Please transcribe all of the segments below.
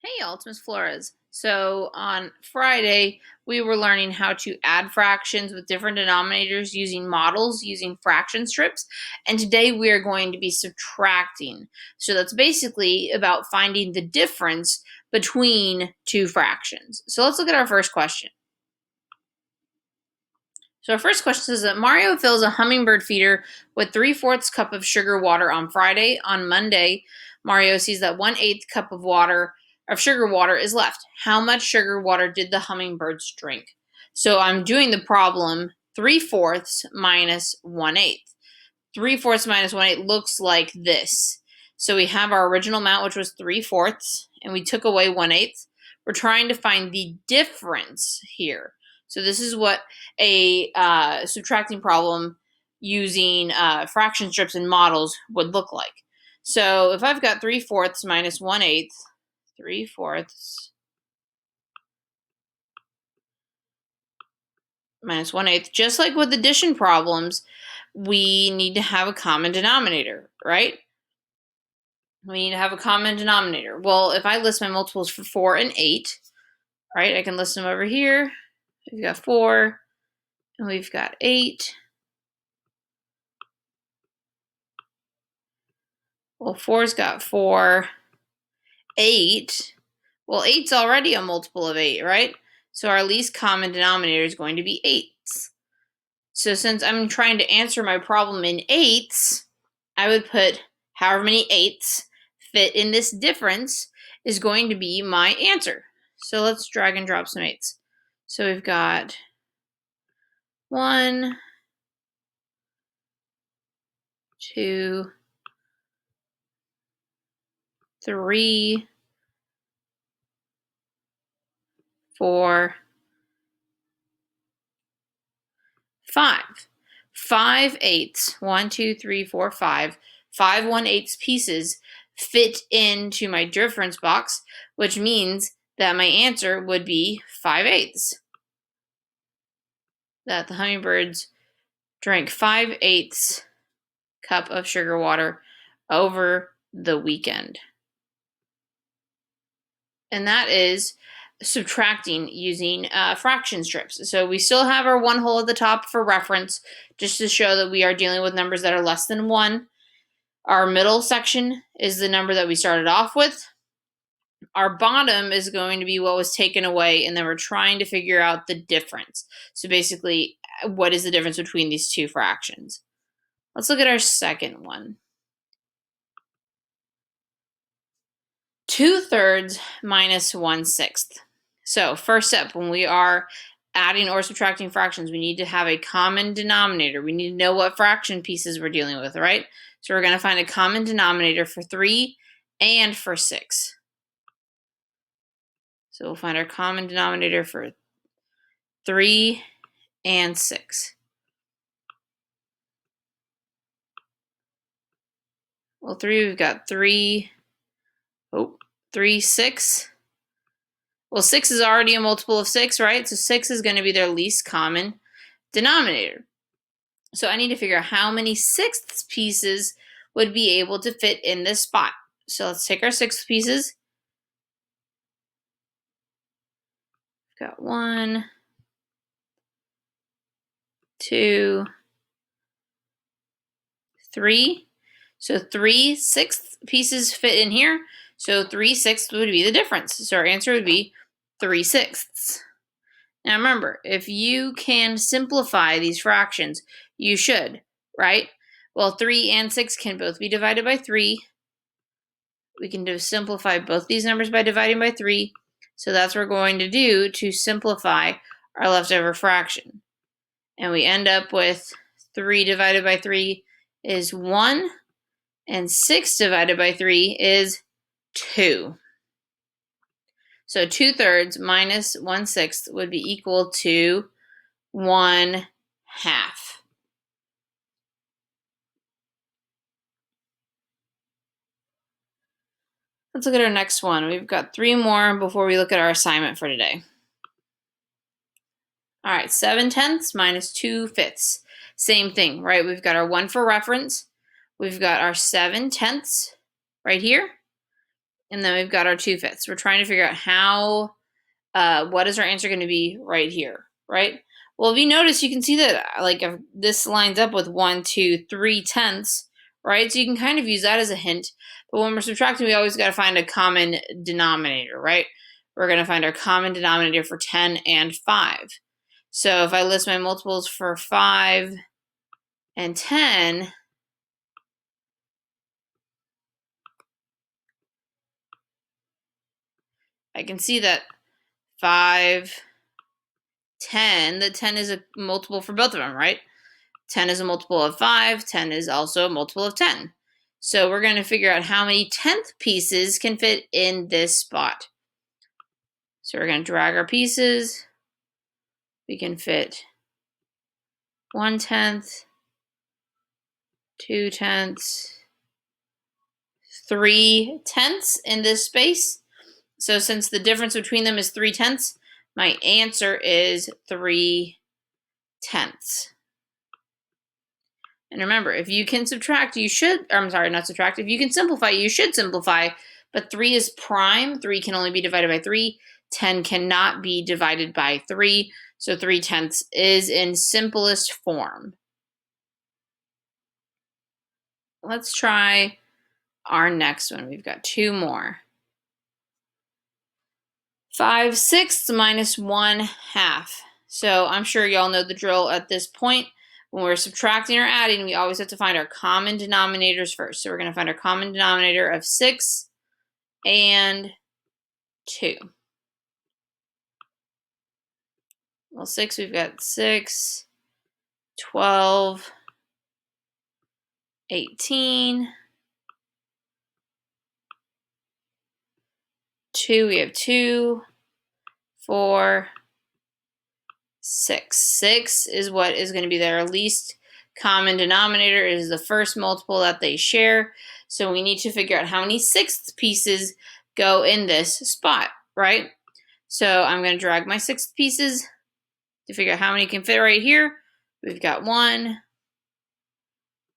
Hey y'all, it's Miss Flores. So on Friday, we were learning how to add fractions with different denominators using models, using fraction strips. And today we are going to be subtracting. So that's basically about finding the difference between two fractions. So let's look at our first question. So our first question says that Mario fills a hummingbird feeder with 3/4 cup of sugar water on Friday. On Monday, Mario sees that 1/8 cup of sugar water is left. How much sugar water did the hummingbirds drink? So I'm doing the problem 3/4 minus 1/8. 3/4 minus 1/8 looks like this. So we have our original amount, which was 3/4, and we took away 1/8. We're trying to find the difference here. So this is what a subtracting problem using fraction strips and models would look like. So if I've got 3/4 minus 1/8, 3/4 minus 1/8, just like with addition problems, we need to have a common denominator, right? We need to have a common denominator. Well, if I list my multiples for 4 and 8, right, I can list them over here. We've got 4 and we've got 8. Well, 4's got 4. 8. Well, 8's already a multiple of 8, right? So our least common denominator is going to be 8s. So since I'm trying to answer my problem in 8s, I would put however many 8s fit in this difference is going to be my answer. So let's drag and drop some 8s. So we've got 1, 2, 3, 4, 5. 5 eighths, 1, 2, 3, 4, 5. 5 1/8 pieces fit into my difference box, which means that my answer would be 5/8. That the hummingbirds drank 5/8 cup of sugar water over the weekend. And that is subtracting using fraction strips. So we still have our one whole at the top for reference, just to show that we are dealing with numbers that are less than 1. Our middle section is the number that we started off with. Our bottom is going to be what was taken away, and then we're trying to figure out the difference. So basically, what is the difference between these two fractions? Let's look at our second one. 2/3 minus 1/6. So first step, when we are adding or subtracting fractions, we need to have a common denominator. We need to know what fraction pieces we're dealing with, right? So we're going to find a common denominator for 3 and for 6. So we'll find our common denominator for 3 and 6. Well, 3, we've got 3, 3, 6. Well, 6 is already a multiple of 6, right? So 6 is going to be their least common denominator. So I need to figure out how many sixths pieces would be able to fit in this spot. So let's take our sixth pieces. We've got 1, 2, 3. So 3/6 pieces fit in here. So 3/6 would be the difference. So our answer would be 3/6. Now remember, if you can simplify these fractions, you should, right? Well, 3 and 6 can both be divided by 3. We can simplify both these numbers by dividing by 3. So that's what we're going to do to simplify our leftover fraction. And we end up with 3 divided by 3 is 1, and 6 divided by 3 is 2. So 2/3 minus 1/6 would be equal to 1/2. Let's look at our next one. We've got 3 more before we look at our assignment for today. All right, 7/10 minus 2/5. Same thing, right? We've got our 1 for reference. We've got our 7/10 right here. And then we've got our 2/5. We're trying to figure out how, what is our answer going to be right here, right? Well, if you notice, you can see that like if this lines up with 1, 2, 3/10, right? So you can kind of use that as a hint. But when we're subtracting, we always got to find a common denominator, right? We're going to find our common denominator for 10 and 5. So if I list my multiples for 5 and 10, I can see that 5, 10, the 10 is a multiple for both of them, right? 10 is a multiple of 5, 10 is also a multiple of 10. So we're going to figure out how many 10th pieces can fit in this spot. So we're going to drag our pieces. We can fit 1/10, 2/10, 3/10 in this space. So since the difference between them is 3/10, my answer is 3/10. And remember, if you can subtract, you should, or I'm sorry, not subtract. If you can simplify, you should simplify. But 3 is prime. 3 can only be divided by 3. 10 cannot be divided by 3. So 3/10 is in simplest form. Let's try our next one. We've got 2 more. 5/6 minus 1/2. So I'm sure y'all know the drill at this point. When we're subtracting or adding, we always have to find our common denominators first. So we're going to find our common denominator of 6 and 2. Well, 6, we've got 6, 12, 18. 2, we have 2, 4, 6. 6 is what is going to be their least common denominator. It is the first multiple that they share. So we need to figure out how many 6th pieces go in this spot, right? So I'm going to drag my 6th pieces to figure out how many can fit right here. We've got 1.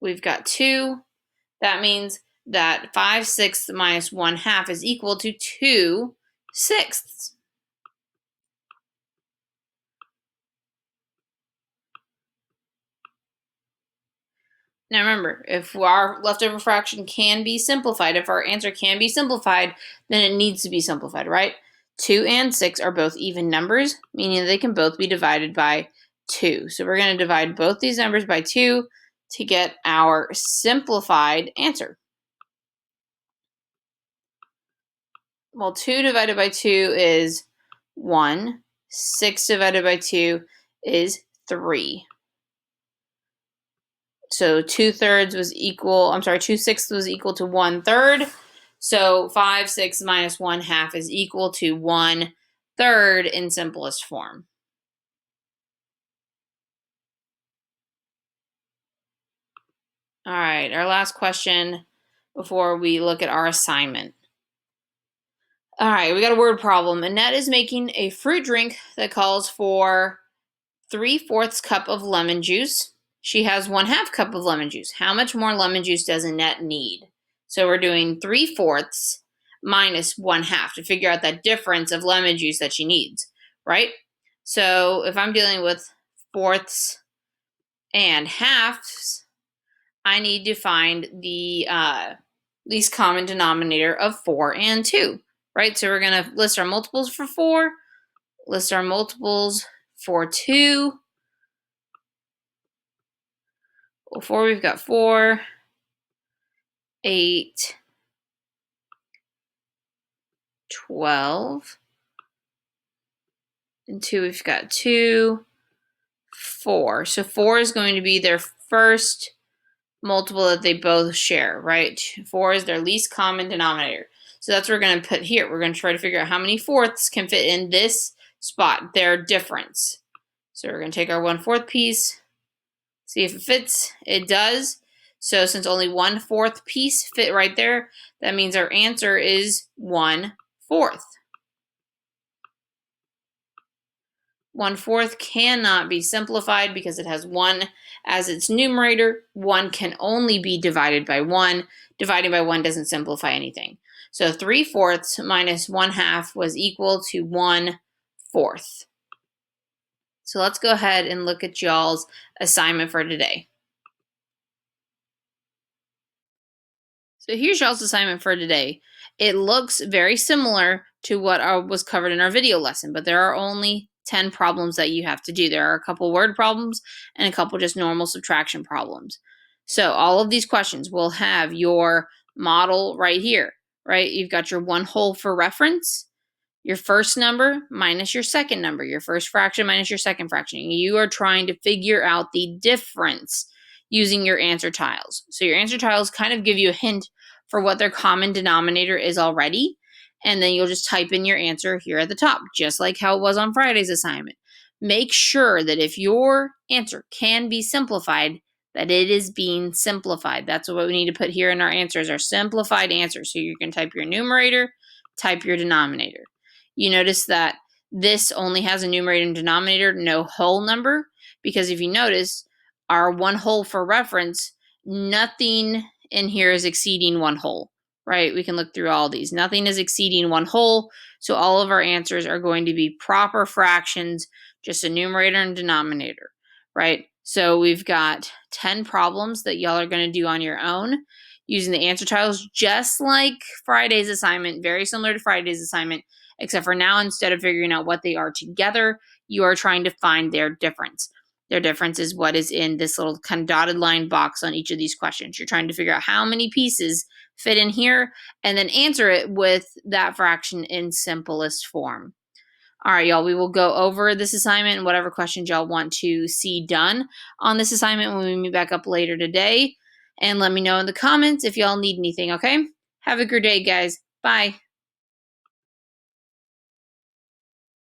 We've got 2. That means that 5/6 minus 1/2 is equal to 2/6. Now remember, if our leftover fraction can be simplified, if our answer can be simplified, then it needs to be simplified, right? 2 and 6 are both even numbers, meaning they can both be divided by 2. So we're going to divide both these numbers by 2 to get our simplified answer. Well, 2 divided by 2 is 1. 6 divided by 2 is 3. So 2/3 was equal, 2/6 was equal to 1/3. So 5/6 minus 1/2 is equal to 1/3 in simplest form. All right, our last question before we look at our assignment. All right, we got a word problem. Annette is making a fruit drink that calls for 3/4 cup of lemon juice. She has 1/2 cup of lemon juice. How much more lemon juice does Annette need? So we're doing 3/4 minus 1/2 to figure out that difference of lemon juice that she needs, right? So if I'm dealing with fourths and halves, I need to find the least common denominator of 4 and 2, right? So we're going to list our multiples for 4, list our multiples for 2. Well, 4, we've got 4, 8, 12. And 2, we've got 2, 4. So 4 is going to be their first multiple that they both share, right? 4 is their least common denominator. So that's what we're going to put here. We're going to try to figure out how many fourths can fit in this spot, their difference. So we're going to take our 1/4 piece, see if it fits. It does. So since only 1/4 piece fit right there, that means our answer is 1/4. 1/4 cannot be simplified because it has 1 as its numerator. 1 can only be divided by 1. Dividing by 1 doesn't simplify anything. So 3/4 minus 1/2 was equal to 1/4. So let's go ahead and look at y'all's assignment for today. So here's y'all's assignment for today. It looks very similar to what was covered in our video lesson, but there are only 10 problems that you have to do. There are a couple word problems and a couple just normal subtraction problems. So all of these questions will have your model right here, right? You've got your one whole for reference, your first number minus your second number, your first fraction minus your second fraction. You are trying to figure out the difference using your answer tiles. So your answer tiles kind of give you a hint for what their common denominator is already. And then you'll just type in your answer here at the top, just like how it was on Friday's assignment. Make sure that if your answer can be simplified, that it is being simplified. That's what we need to put here in our answers, our simplified answer. So you can type your numerator, type your denominator. You notice that this only has a numerator and denominator, no whole number, because if you notice, our one whole for reference, nothing in here is exceeding one whole, right? We can look through all these. Nothing is exceeding one whole, so all of our answers are going to be proper fractions, just a numerator and denominator, right? So we've got 10 problems that y'all are going to do on your own using the answer tiles, just like Friday's assignment, very similar to Friday's assignment, except for now, instead of figuring out what they are together, you are trying to find their difference. Their difference is what is in this little kind of dotted line box on each of these questions. You're trying to figure out how many pieces fit in here and then answer it with that fraction in simplest form. All right, y'all, we will go over this assignment and whatever questions y'all want to see done on this assignment when we meet back up later today. And let me know in the comments if y'all need anything, okay? Have a good day, guys. Bye.